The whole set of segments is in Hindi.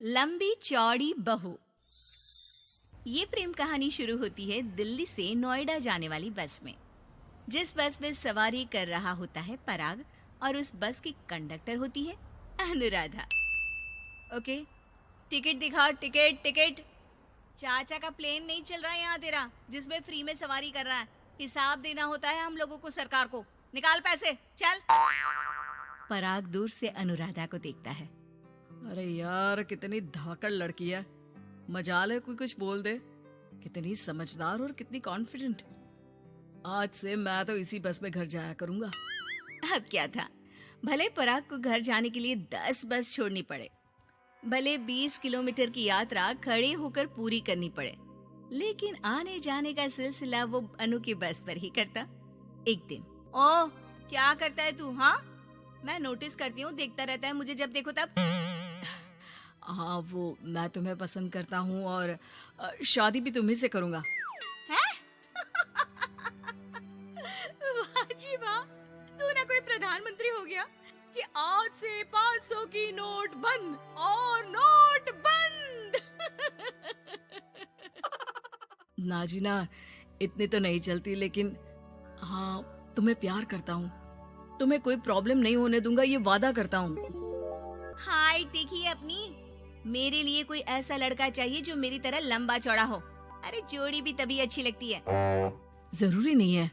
लंबी चौड़ी बहू। ये प्रेम कहानी शुरू होती है दिल्ली से नोएडा जाने वाली बस में। जिस बस में सवारी कर रहा होता है पराग और उस बस की कंडक्टर होती है अनुराधा। ओके, टिकट दिखाओ, टिकट टिकट। चाचा का प्लेन नहीं चल रहा है यहाँ तेरा, जिसमें फ्री में सवारी कर रहा है। हिसाब देना होता है हम लोगों को, सरकार को। निकाल पैसे, चल। पराग दूर से अनुराधा को देखता है। अरे यार, कितनी धाकड़ लड़की है। मजाल है कोई कुछ बोल दे। कितनी समझदार और कितनी कॉन्फिडेंट। आज से मैं तो इसी बस में घर जाया करूंगा। अब क्या था, भले पराग को घर जाने के लिए 10 बस छोड़नी पड़े, भले 20 किलोमीटर की यात्रा खड़े होकर पूरी करनी पड़े, लेकिन आने जाने का सिलसिला वो अनु की बस पर ही करता। एक दिन, ओह क्या करता है तू? हाँ, मैं नोटिस करती हूँ, देखता रहता है मुझे जब देखो तब। हाँ, वो मैं तुम्हें पसंद करता हूँ और शादी भी तुम्ही से करूंगा। हैं? वाह जी वाह, तू ना कोई प्रधानमंत्री हो गया कि आज से 500 की नोट बंद और नोट बंद। नाजिना, इतनी तो नहीं चलती, लेकिन हाँ, तुम्हें प्यार करता हूँ। तुम्हें कोई प्रॉब्लम नहीं होने दूंगा, ये वादा करता हूँ। हाइट देखिए अपनी। मेरे लिए कोई ऐसा लड़का चाहिए जो मेरी तरह लंबा चौड़ा हो। अरे जोड़ी भी तभी अच्छी लगती है। जरूरी नहीं है,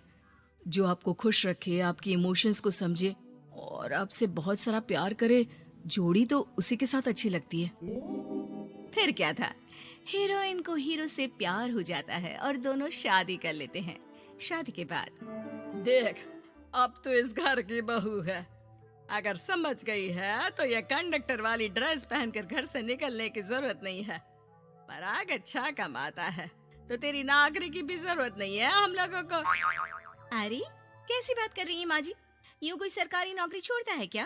जो आपको खुश रखे, आपकी इमोशंस को समझे और आपसे बहुत सारा प्यार करे, जोड़ी तो उसी के साथ अच्छी लगती है। फिर क्या था, हीरोइन को हीरो से प्यार हो जाता है और दोनों शादी कर लेते हैं। शादी के बाद देख, अब तो इस घर की बहू है। अगर समझ गई है तो ये कंडक्टर वाली ड्रेस पहनकर घर से निकलने की जरूरत नहीं है। पराग अच्छा कमाता है तो तेरी नौकरी की भी जरूरत नहीं है हम लोगों को। अरे कैसी बात कर रही है माँ जी? यूँ कोई सरकारी नौकरी छोड़ता है क्या?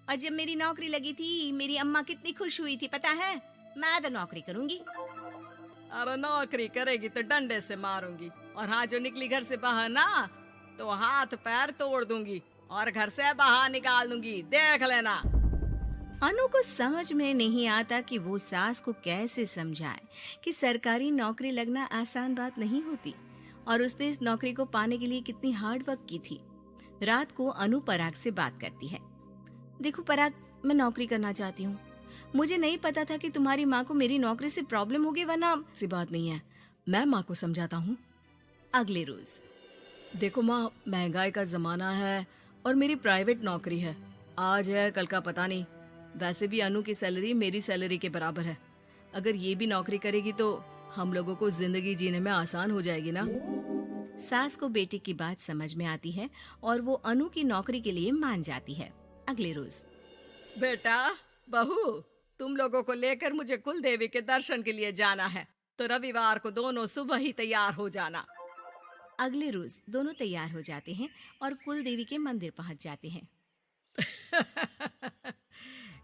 और जब मेरी नौकरी लगी थी, मेरी अम्मा कितनी खुश हुई थी पता है? मैं तो नौकरी करूंगी। अरे नौकरी करेगी तो डंडे से मारूंगी, और हाँ, जो निकली घर से बाहर ना, तो हाथ पैर तोड़ दूंगी और घर से बाहर निकाल दूंगी, देख लेना। अनु को समझ में नहीं आता कि वो सास को कैसे समझाए कि सरकारी नौकरी लगना आसान बात नहीं होती, और उसने इस नौकरी को पाने के लिए कितनी हार्ड वर्क की थी। रात को अनु पराग से बात करती है। देखो पराग, मैं नौकरी करना चाहती हूँ। मुझे नहीं पता था कि तुम्हारी माँ को मेरी नौकरी से प्रॉब्लम होगी, वरना। ऐसी बात नहीं है, मैं माँ को समझाता हूँ। अगले रोज, देखो माँ, महंगाई का जमाना है और मेरी प्राइवेट नौकरी है। आज है कल का पता नहीं। वैसे भी अनु की सैलरी मेरी सैलरी के बराबर है। अगर ये भी नौकरी करेगी तो हम लोगों को जिंदगी जीने में आसान हो जाएगी ना। सास को बेटे की बात समझ में आती है और वो अनु की नौकरी के लिए मान जाती है। अगले रोज, बेटा, बहू, तुम लोगों को लेकर मुझे कुल देवी के दर्शन के लिए जाना है, तो रविवार को दोनों सुबह ही तैयार हो जाना। अगले रोज दोनों तैयार हो जाते हैं और कुल देवी के मंदिर पहुंच जाते हैं।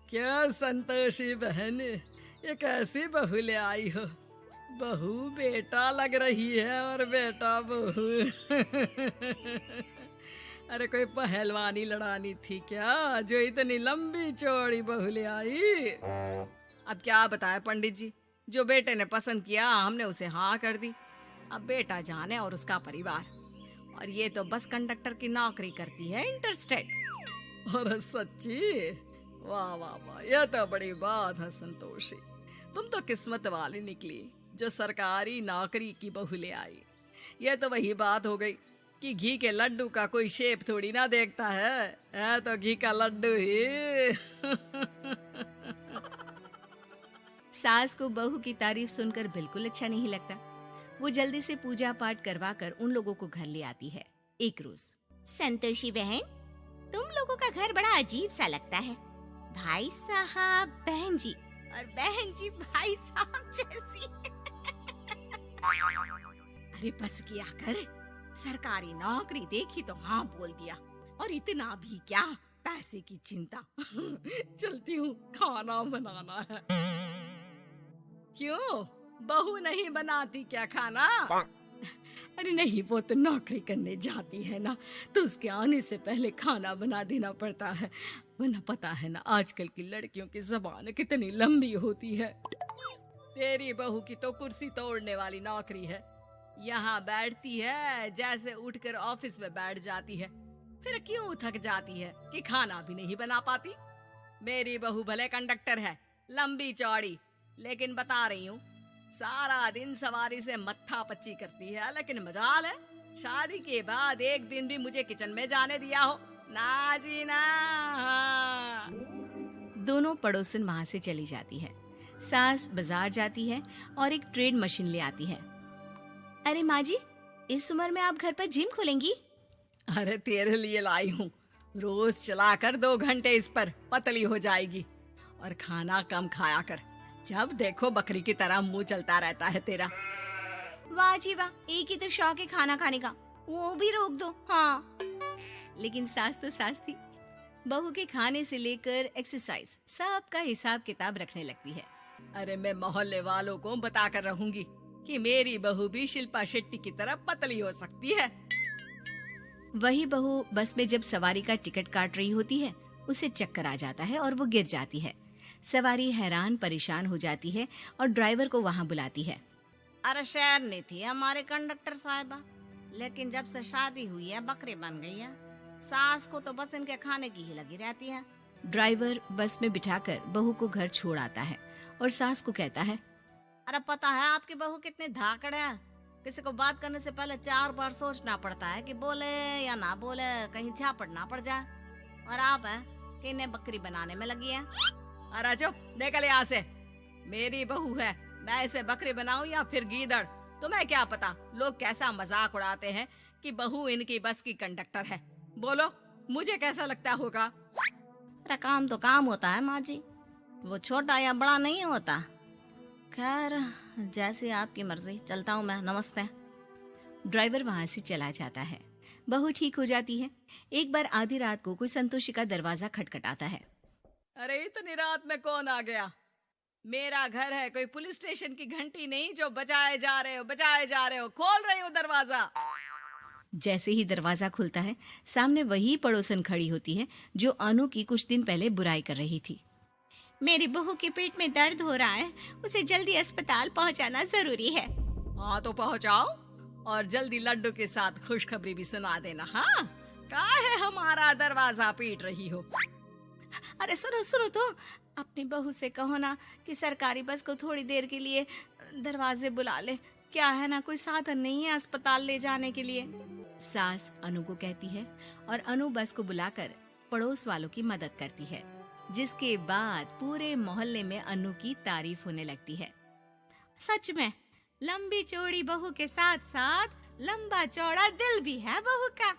क्या संतोषी बहन, ये कैसी बहू ले आई हो। बहू बेटा लग रही है और बेटा बहू। अरे कोई पहलवानी लड़ानी थी क्या, जो इतनी लंबी चौड़ी बहू ले आई? अब क्या बताए पंडित जी, जो बेटे ने पसंद किया हमने उसे हाँ कर दी। अब बेटा जाने और उसका परिवार। और ये तो बस कंडक्टर की नौकरी करती है, इंटरस्टेट। और सच्ची, वाह वाह वाह, यह तो बड़ी बात है संतोषी। तुम तो किस्मत वाली निकली जो सरकारी नौकरी की बहू ले आई। यह तो वही बात हो गई कि घी के लड्डू का कोई शेप थोड़ी ना देखता है तो घी का लड्डू ही। सास को बहू की तारीफ सुनकर बिल्कुल अच्छा नहीं लगता। वो जल्दी से पूजा पाठ करवा कर उन लोगों को घर ले आती है। एक रोज, संतोषी बहन, तुम लोगों का घर बड़ा अजीब सा लगता है। भाई साहब बहन जी, और बहन जी भाई साहब जैसी। अरे बस किया कर, सरकारी नौकरी देखी तो हाँ बोल दिया, और इतना भी क्या, पैसे की चिंता। चलती हूँ, खाना बनाना है। क्यों, बहू नहीं बनाती क्या खाना? अरे नहीं, वो तो नौकरी करने जाती है ना, तो उसके आने से पहले खाना बना देना पड़ता है, वरना पता है ना आजकल की लड़कियों की जबान कितनी लंबी होती है। तेरी बहू की तो कुर्सी तोड़ने वाली नौकरी है, यहाँ बैठती है जैसे उठकर ऑफिस में बैठ जाती है, फिर क्यों थक जाती है कि खाना भी नहीं बना पाती। मेरी बहू भले कंडक्टर है, लंबी चौड़ी, लेकिन बता रही हूँ सारा दिन सवारी से मत्था पच्ची करती है, लेकिन मजाल है शादी के बाद एक दिन भी मुझे किचन में जाने दिया हो ना जी ना। दोनों पड़ोसन वहां से चली जाती है। सास बाजार जाती है और एक ट्रेड मशीन ले आती है। अरे माँ जी, इस उम्र में आप घर पर जिम खोलेंगी? अरे तेरे लिए लाई हूँ, रोज चलाकर 2 घंटे इस पर, पतली हो जाएगी। और खाना कम खाया कर, जब देखो बकरी की तरह मुंह चलता रहता है तेरा। वाह जी वाह, एक ही तो शौक है खाना खाने का, वो भी रोक दो। हाँ, लेकिन सास तो सास थी, बहू के खाने से लेकर एक्सरसाइज सब का हिसाब किताब रखने लगती है। अरे मैं मोहल्ले वालों को बताकर रहूंगी कि मेरी बहू भी शिल्पा शेट्टी की तरह पतली हो सकती है। वही बहू बस में जब सवारी का टिकट काट रही होती है, उसे चक्कर आ जाता है और वो गिर जाती है। सवारी हैरान परेशान हो जाती है और ड्राइवर को वहाँ बुलाती है। अरे शहर नहीं थी हमारे कंडक्टर साहिबा, लेकिन जब से शादी हुई है बकरी बन गई है। सास को तो बस इनके खाने की ही लगी रहती है। ड्राइवर बस में बिठाकर बहू को घर छोड़ आता है और सास को कहता है, अरे पता है आपकी बहू कितनी धाकड़ है, किसी को बात करने से पहले 4 बार सोचना पड़ता है कि बोले या ना बोले, कहीं झापड़ ना पड़ जाए। और आप है कि इन्हें बकरी बनाने में लगी है। अरे चुप, निकल यहाँ से। मेरी बहू है, मैं इसे बकरी बनाऊं या फिर गीदड़, तुम्हें क्या पता लोग कैसा मजाक उड़ाते हैं कि बहू इनकी बस की कंडक्टर है। बोलो मुझे कैसा लगता होगा? अरे काम तो काम होता है माँ जी, वो छोटा या बड़ा नहीं होता। खैर जैसी आपकी मर्जी, चलता हूँ मैं, नमस्ते। ड्राइवर वहाँ से चला जाता है। बहू ठीक हो जाती है। एक बार आधी रात को कोई संतोषी का दरवाजा खटखटाता है। अरे इतनी रात में कौन आ गया? मेरा घर है, कोई पुलिस स्टेशन की घंटी नहीं जो बजाए जा रहे हो। खोल रही हो दरवाजा। जैसे ही दरवाजा खुलता है, सामने वही पड़ोसन खड़ी होती है जो अनु की कुछ दिन पहले बुराई कर रही थी। मेरी बहू के पेट में दर्द हो रहा है, उसे जल्दी अस्पताल पहुंचाना जरूरी है। हाँ तो पहुंचाओ, और जल्दी लड्डू के साथ खुशखबरी भी सुना देना। हाँ, काहे हमारा दरवाजा पीट रही हो? अरे सुनो तो, अपनी बहू से कहो ना कि सरकारी बस को थोड़ी देर के लिए दरवाजे बुला ले। क्या है ना, कोई साधन नहीं है अस्पताल ले जाने के लिए। सास अनु को कहती है और अनु बस को बुलाकर पड़ोस वालों की मदद करती है, जिसके बाद पूरे मोहल्ले में अनु की तारीफ होने लगती है। सच में लंबी चौड़ी बहू के साथ साथ लंबा चौड़ा दिल भी है बहू का।